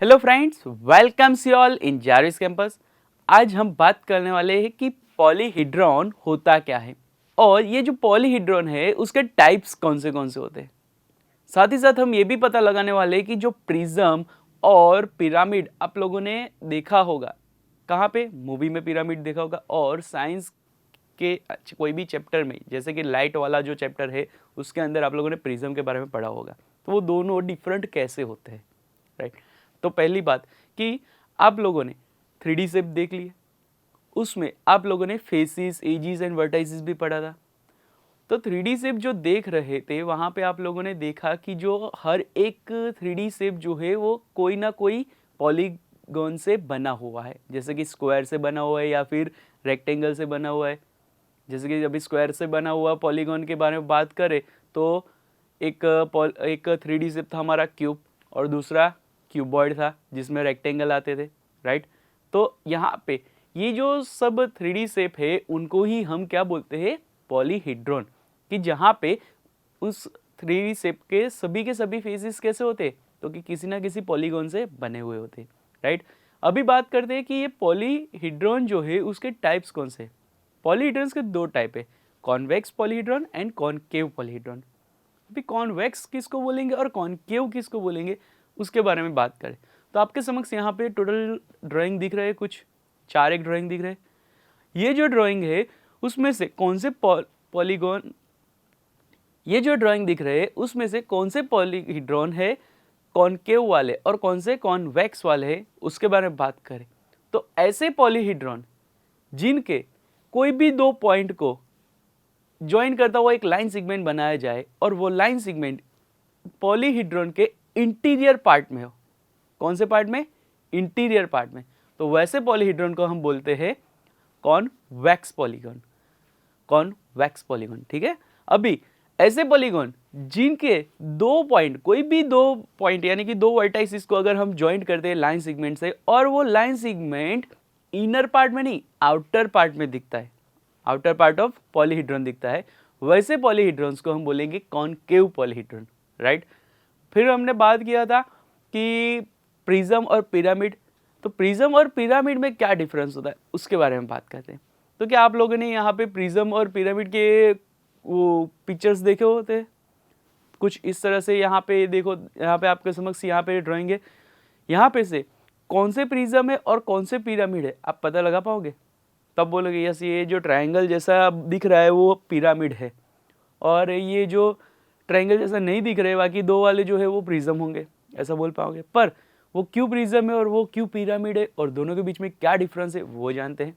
Hello friends, welcomes you all in Jaris campus. आज हम बात करने वाले हैं कि पॉलीहिड्रॉन होता क्या है और ये जो पॉलीहिड्रॉन है उसके टाइप्स कौन से होते हैं। साथ ही साथ हम ये भी पता लगाने वाले हैं कि जो प्रिज्म और पिरामिड आप लोगों ने देखा होगा, कहाँ पे? मूवी में पिरामिड देखा होगा और साइंस के कोई भी चैप्टर में, जैसे कि लाइट वाला जो चैप्टर है उसके अंदर आप लोगों ने प्रिज्म के बारे में पढ़ा होगा। तो वो दोनों डिफरेंट कैसे होते हैं, राइट? तो पहली बात कि आप लोगों ने 3D शेप देख लिया, उसमें आप लोगों ने फेसिस, एजिस एंड वर्टाइसिस भी पढ़ा था। तो 3D शेप जो देख रहे थे वहाँ पे आप लोगों ने देखा कि जो हर एक 3D शेप जो है वो कोई ना कोई पॉलीगॉन से बना हुआ है, जैसे कि स्क्वायर से बना हुआ है या फिर रेक्टेंगल से बना हुआ है। जैसे कि अभी स्क्वायर से बना हुआ पॉलीगॉन के बारे में बात करें तो एक 3D शेप था हमारा क्यूब और दूसरा क्यूबॉइड था जिसमें रेक्टेंगल आते थे, राइट? तो यहाँ पे ये जो सब 3D शेप है उनको ही हम क्या बोलते हैं? पॉलीहिड्रॉन। कि जहाँ पे उस 3D शेप के सभी फेसेस कैसे होते? तो कि किसी ना किसी पॉलीगॉन से बने हुए होते, राइट? अभी बात करते हैं कि ये पॉलीहिड्रॉन जो है उसके टाइप्स कौन से? पॉलीहिड्रॉन्स के दो टाइप है, कॉन्वेक्स पॉलीहिड्रॉन एंड कॉनकेव पॉलीहिड्रॉन। अभी कॉन्वेक्स किसको बोलेंगे और कॉनकेव किसको बोलेंगे उसके बारे में बात करें तो आपके समक्ष यहाँ पे टोटल ड्राइंग दिख रहे हैं, कुछ 4 एक ड्राइंग दिख रहे हैं। ये जो ड्राइंग है उसमें से कौन से पॉलीगॉन, ये जो ड्राइंग दिख रहे हैं उसमें से कौन से पॉलीहिड्रॉन है कॉनकेव वाले और कौन से कॉन्वेक्स वाले हैं उसके बारे में बात करें तो ऐसे पॉलीहिड्रॉन जिनके कोई भी दो पॉइंट को ज्वाइन करता हुआ एक लाइन सेगमेंट बनाया जाए और वो लाइन सेगमेंट पॉलीहिड्रॉन के इंटीरियर पार्ट में हो। कौन से पार्ट में? इंटीरियर पार्ट में। तो वैसे पॉलीहिड्रॉन को हम बोलते हैं कॉन्वेक्स पॉलीगॉन, कॉन्वेक्स पॉलीगॉन, ठीक है। अभी ऐसे पॉलीगॉन जिनके दो पॉइंट, कोई भी दो पॉइंट यानी कि दो वर्टाइसिस को अगर हम ज्वाइंट करते हैं लाइन सेगमेंट से और वो लाइन सेगमेंट इनर पार्ट में नहीं आउटर पार्ट में दिखता है, आउटर पार्ट ऑफ पॉलीहिड्रॉन दिखता है, वैसे पॉलीहिड्रॉन्स को हम बोलेंगे कॉनकेव पॉलीहिड्रॉन, राइट? फिर हमने बात किया था कि प्रिज्म और पिरामिड। तो प्रिज्म और पिरामिड में क्या डिफरेंस होता है उसके बारे में बात करते हैं। तो क्या आप लोगों ने यहाँ पे प्रिज्म और पिरामिड के वो पिक्चर्स देखे होते हैं? कुछ इस तरह से यहाँ पे देखो, यहाँ पे आपके समक्ष यहाँ पे ड्राइंग है, यहाँ पे से कौन से प्रिज्म है और कौन से पिरामिड है आप पता लगा पाओगे? तब बोलोगे यस ये जो ट्रायंगल जैसा दिख रहा है वो पिरामिड है और ये जो ट्रायंगल जैसा नहीं दिख रहे बाकी दो वाले जो है वो प्रिज्म होंगे, ऐसा बोल पाओगे। पर वो क्यों प्रिज्म है और वो क्यों पिरामिड है और दोनों के बीच में क्या डिफरेंस है वो जानते हैं।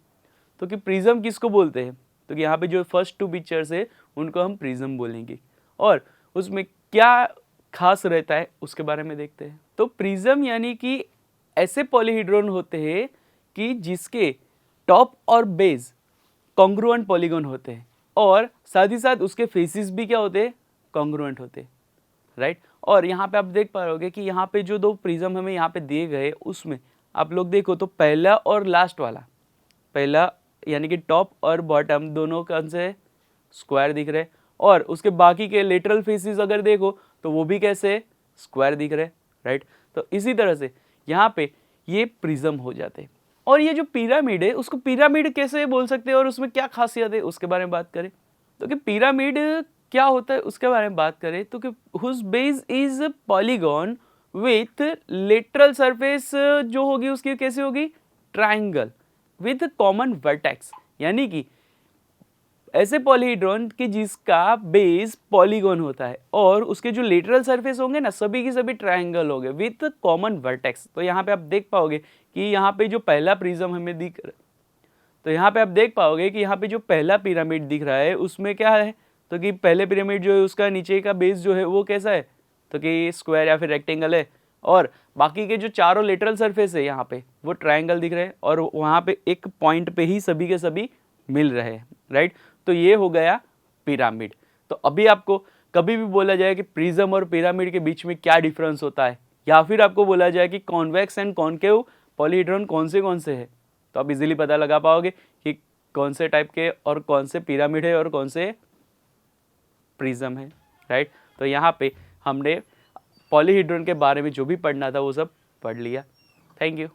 तो कि प्रिज्म किसको बोलते हैं? तो कि यहाँ पे जो फर्स्ट 2 पिक्चर्स है उनको हम प्रिज्म बोलेंगे और उसमें क्या खास रहता है उसके बारे में देखते हैं। तो प्रिज्म यानी कि ऐसे पॉलीहिड्रॉन होते हैं कि जिसके टॉप और बेस कॉन्ग्रुएंट पॉलीगॉन होते हैं और साथ ही साथ उसके फेसिस भी क्या होते हैं? कॉन्ग्रुएंट होते हैं, राइट? और यहाँ पे आप देख पा रहे कि यहाँ पे जो दो प्रिज्म हमें यहाँ पे दिए गए उसमें आप लोग देखो तो पहला और लास्ट वाला, पहला यानी कि टॉप और बॉटम दोनों कौन से स्क्वायर दिख रहे और उसके बाकी के लेटरल फेसिस अगर देखो तो वो भी कैसे स्क्वायर दिख रहे, राइट? तो इसी तरह से यहाँ पे ये प्रिज्म हो जाते हैं। और ये जो पिरामिड है उसको पिरामिड कैसे बोल सकते हैं और उसमें क्या खासियत है उसके बारे में बात करें तो कि पिरामिड क्या होता है उसके बारे में बात करें तो कि whose base is polygon with lateral surface जो होगी उसकी कैसे होगी? ट्राइंगल विथ कॉमन वर्टेक्स, यानी कि ऐसे पॉलीहिड्रॉन कि जिसका बेस पॉलीगॉन होता है और उसके जो लेटरल सरफेस होंगे ना सभी की सभी ट्रायंगल होंगे विथ कॉमन वर्टेक्स। तो यहाँ पे आप देख पाओगे कि यहाँ पे जो पहला प्रिज्म हमें दिख रहा, तो यहाँ पे आप देख पाओगे कि यहाँ पे जो पहला पिरामिड दिख रहा है उसमें क्या है? तो कि पहले पिरामिड जो है उसका नीचे का बेस जो है वो कैसा है? तो कि स्क्वायर या फिर रेक्टेंगल है और बाकी के जो चारों लेटरल सरफेस है यहाँ पे वो ट्रायंगल दिख रहे हैं और वहाँ पे एक पॉइंट पे ही सभी के सभी मिल रहे हैं, राइट? तो ये हो गया पिरामिड। तो अभी आपको कभी भी बोला जाए कि प्रिज्म और पिरामिड के बीच में क्या डिफरेंस होता है या फिर आपको बोला जाए कि कॉन्वेक्स एंड कॉनकेव पॉलीहिड्रॉन कौन से है तो आप इजीली पता लगा पाओगे कि कौन से टाइप के और कौन से पिरामिड है और कौन से प्रिज्म है, राइट? तो यहाँ पे हमने पॉलीहिड्रॉन के बारे में जो भी पढ़ना था वो सब पढ़ लिया। Thank you.